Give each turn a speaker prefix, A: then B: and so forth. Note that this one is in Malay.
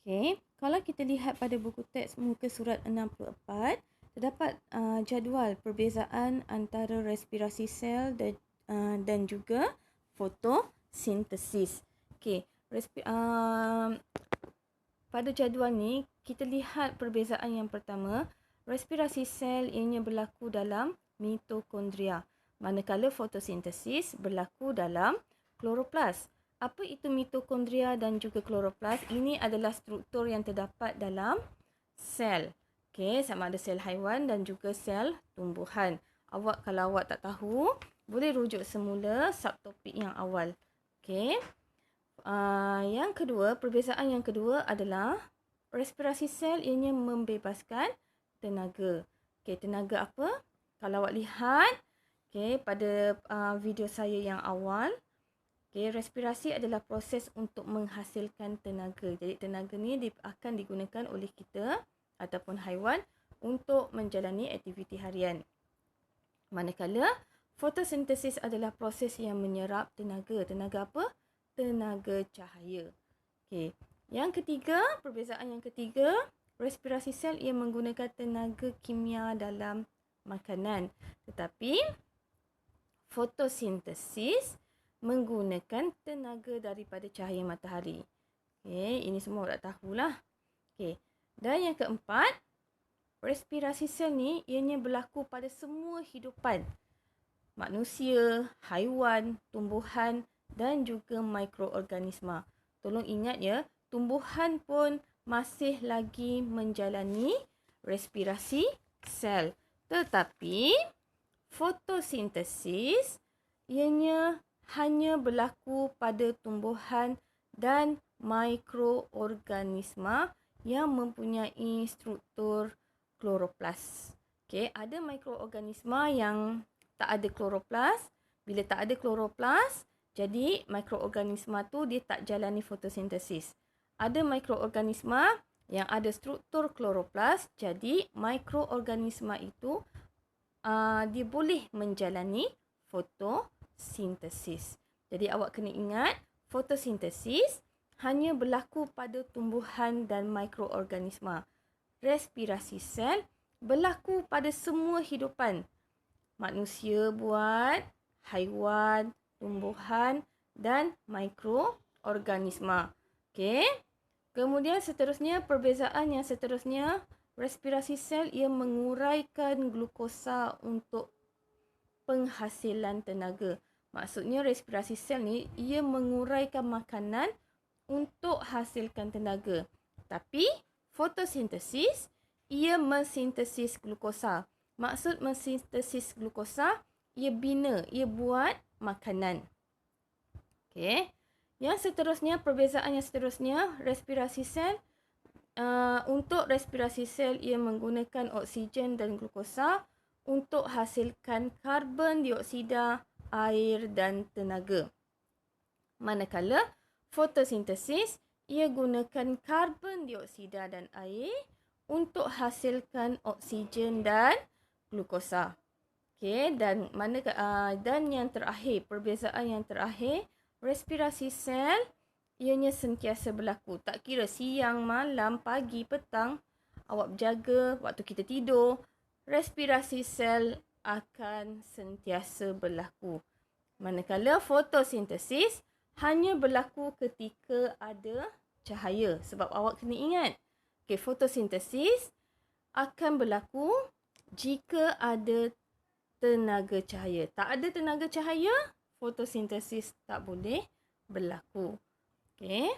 A: Okey, kalau kita lihat pada buku teks muka surat 64, terdapat jadual perbezaan antara respirasi sel dan juga fotosintesis. Okey, pada jadual ni kita lihat perbezaan yang pertama, respirasi sel ianya berlaku dalam mitokondria, manakala fotosintesis berlaku dalam kloroplas. Apa itu mitokondria dan juga kloroplas? Ini adalah struktur yang terdapat dalam sel. Okey, sama ada sel haiwan dan juga sel tumbuhan. Kalau awak tak tahu, boleh rujuk semula subtopik yang awal. Okey. Yang kedua, perbezaan yang kedua adalah respirasi sel ianya membebaskan tenaga. Okey, tenaga apa? Kalau awak lihat, okey, pada video saya yang awal, okey, respirasi adalah proses untuk menghasilkan tenaga. Jadi tenaga ni akan digunakan oleh kita ataupun haiwan untuk menjalani aktiviti harian. Manakala fotosintesis adalah proses yang menyerap tenaga. Tenaga apa? Tenaga cahaya. Okey. Yang ketiga, perbezaan yang ketiga, respirasi sel ia menggunakan tenaga kimia dalam makanan. Tetapi fotosintesis menggunakan tenaga daripada cahaya matahari. Okey, ini semua dah tahulah. Okey. Dan yang keempat, respirasi sel ni ianya berlaku pada semua hidupan. Manusia, haiwan, tumbuhan dan juga mikroorganisma. Tolong ingat ya, tumbuhan pun masih lagi menjalani respirasi sel. Tetapi fotosintesis ianya hanya berlaku pada tumbuhan dan mikroorganisma yang mempunyai struktur kloroplas. Okey, ada mikroorganisma yang tak ada kloroplas. Bila tak ada kloroplas, jadi mikroorganisma tu dia tak jalani fotosintesis. Ada mikroorganisma yang ada struktur kloroplas, jadi mikroorganisma itu dia boleh menjalani fotosintesis. Jadi awak kena ingat, fotosintesis hanya berlaku pada tumbuhan dan mikroorganisma. Respirasi sel berlaku pada semua hidupan. Manusia buat, haiwan, tumbuhan dan mikroorganisma. Okey. Kemudian seterusnya, perbezaan yang seterusnya, respirasi sel ia menguraikan glukosa untuk penghasilan tenaga. Maksudnya respirasi sel ni ia menguraikan makanan untuk hasilkan tenaga. Tapi fotosintesis ia mensintesis glukosa. Maksud mensintesis glukosa, ia bina, ia buat makanan. Okey. Yang seterusnya, perbezaan yang seterusnya, respirasi sel. Untuk respirasi sel, ia menggunakan oksigen dan glukosa untuk hasilkan karbon dioksida, air dan tenaga. Manakala fotosintesis, ia gunakan karbon dioksida dan air untuk hasilkan oksigen dan glukosa. Okey, dan yang terakhir, perbezaan yang terakhir, respirasi sel ianya sentiasa berlaku. Tak kira siang, malam, pagi, petang, awak berjaga waktu kita tidur, respirasi sel akan sentiasa berlaku. Manakala fotosintesis hanya berlaku ketika ada cahaya. Sebab awak kena ingat, okay, fotosintesis akan berlaku jika ada tenaga cahaya. Tak ada tenaga cahaya, fotosintesis tak boleh berlaku. Okay.